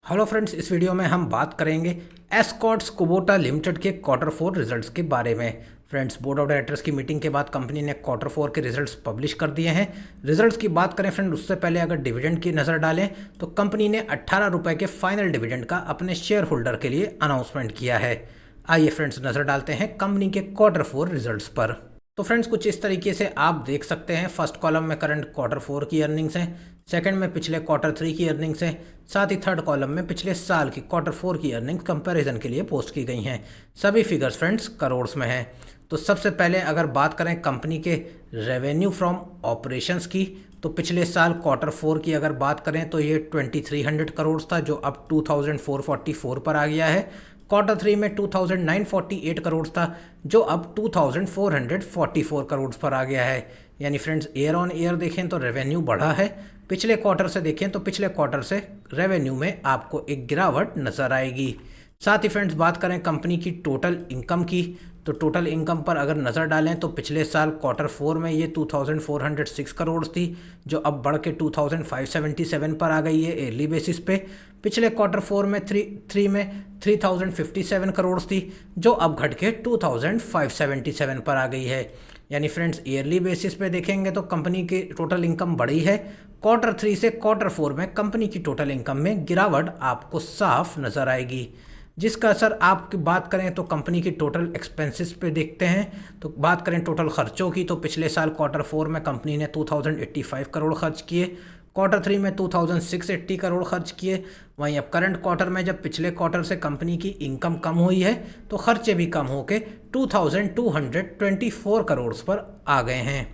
Hello friends, इस video में हम बात करेंगे एस्कॉर्ट्स कुबोटा लिमिटेड के क्वार्टर 4 रिजल्ट्स के बारे में। फ्रेंड्स, बोर्ड ऑफ डायरेक्टर्स की मीटिंग के बाद कंपनी ने क्वार्टर 4 के रिजल्ट्स पब्लिश कर दिए हैं। रिजल्ट्स की बात करें फ्रेंड, उससे पहले अगर डिविडेंड की नज़र डालें तो कंपनी ने 18 रुपये के फाइनल डिविडेंड का अपने शेयर होल्डर के लिए अनाउंसमेंट किया है। आइए फ्रेंड्स, नज़र डालते हैं कंपनी के क्वार्टर 4 रिजल्ट्स पर। तो फ्रेंड्स, कुछ इस तरीके से आप देख सकते हैं। फर्स्ट कॉलम में करंट क्वार्टर 4 की अर्निंग्स हैं, सेकंड में पिछले क्वार्टर 3 की अर्निंग्स हैं, साथ ही थर्ड कॉलम में पिछले साल की क्वार्टर 4 की अर्निंग्स कंपैरिजन के लिए पोस्ट की गई हैं। सभी फिगर्स फ्रेंड्स करोड़्स में हैं। तो सबसे पहले अगर बात करें कंपनी के रेवेन्यू फ्रॉम ऑपरेशंस की, तो पिछले साल क्वार्टर 4 की अगर बात करें तो ये 2300 करोड़ था, जो अब 2444 पर आ गया है। क्वार्टर 3 में 2948 करोड़ था, जो अब 2444 करोड़ पर आ गया है। यानी फ्रेंड्स, ईयर ऑन ईयर देखें तो रेवेन्यू बढ़ा है, पिछले क्वार्टर से देखें तो पिछले क्वार्टर से रेवेन्यू में आपको एक गिरावट नज़र आएगी। साथ ही फ्रेंड्स, बात करें कंपनी की टोटल इनकम की, तो टोटल इनकम पर अगर नज़र डालें तो पिछले साल क्वार्टर 4 में ये 2406 करोड़ थी, जो अब बढ़ के 2577 पर आ गई है ईयरली बेसिस पे। पिछले क्वार्टर 4 में 3 में 3057 करोड़ थी, जो अब घट के 2577 पर आ गई है। यानी फ्रेंड्स, ईयरली बेसिस पे देखेंगे तो कंपनी की टोटल इनकम बढ़ी है। क्वार्टर 3 से क्वार्टर 4 में कंपनी की टोटल इनकम में गिरावट आपको साफ नज़र आएगी, जिसका असर आपकी बात करें तो कंपनी की टोटल एक्सपेंसेस पे देखते हैं। तो बात करें टोटल खर्चों की, तो पिछले साल क्वार्टर 4 में कंपनी ने 2085 करोड़ खर्च किए, क्वार्टर 3 में 2680 करोड़ खर्च किए। वहीं अब करंट क्वार्टर में जब पिछले क्वार्टर से कंपनी की इनकम कम हुई है तो खर्चे भी कम होकर 2224 करोड़ पर आ गए हैं।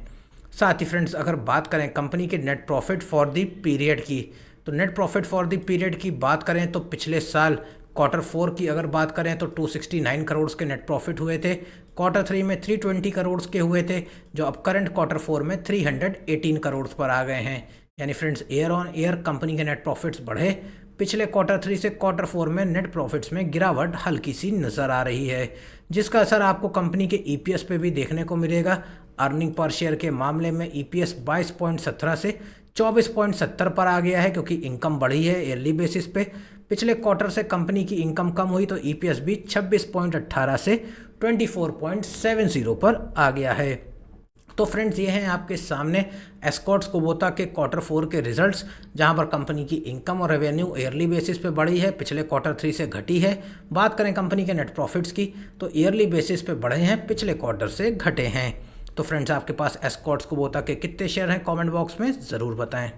साथ ही फ्रेंड्स, अगर बात करें कंपनी के net profit for the period की, तो net profit for the period की बात करें तो पिछले साल क्वार्टर 4 की अगर बात करें तो 269 करोड़ के नेट प्रॉफिट हुए थे, क्वार्टर 3 में 320 करोड़ के हुए थे, जो अब करंट क्वार्टर 4 में 318 करोड़ पर आ गए हैं। यानी friends, year on year company के नेट प्रॉफिट्स बढ़े, पिछले क्वार्टर 3 से क्वार्टर 4 में नेट प्रॉफिट्स में गिरावट हल्की सी नज़र आ रही है, जिसका असर आपको कंपनी के ईपीएस पे भी देखने को मिलेगा। अर्निंग पर शेयर के मामले में ईपीएस 22.17 से 24.70 पर आ गया है, क्योंकि इनकम बढ़ी है ईयरली बेसिस पे। पिछले क्वार्टर से कंपनी की इनकम कम हुई तो ईपीएस भी 26.18 से 24.70 पर आ गया है। तो फ्रेंड्स, ये हैं आपके सामने एस्कॉर्ट्स कुबोटा के क्वार्टर 4 के रिजल्ट्स, जहां पर कंपनी की इनकम और रेवेन्यू ईयरली बेसिस पे बढ़ी है, पिछले क्वार्टर 3 से घटी है। बात करें कंपनी के नेट प्रॉफिट्स की, तो ईयरली बेसिस पे बढ़े हैं, पिछले क्वार्टर से घटे हैं। तो फ्रेंड्स, आपके पास एस्कॉर्ट्स कुबोटा के कितने शेयर हैं, कमेंट बॉक्स में ज़रूर बताएं।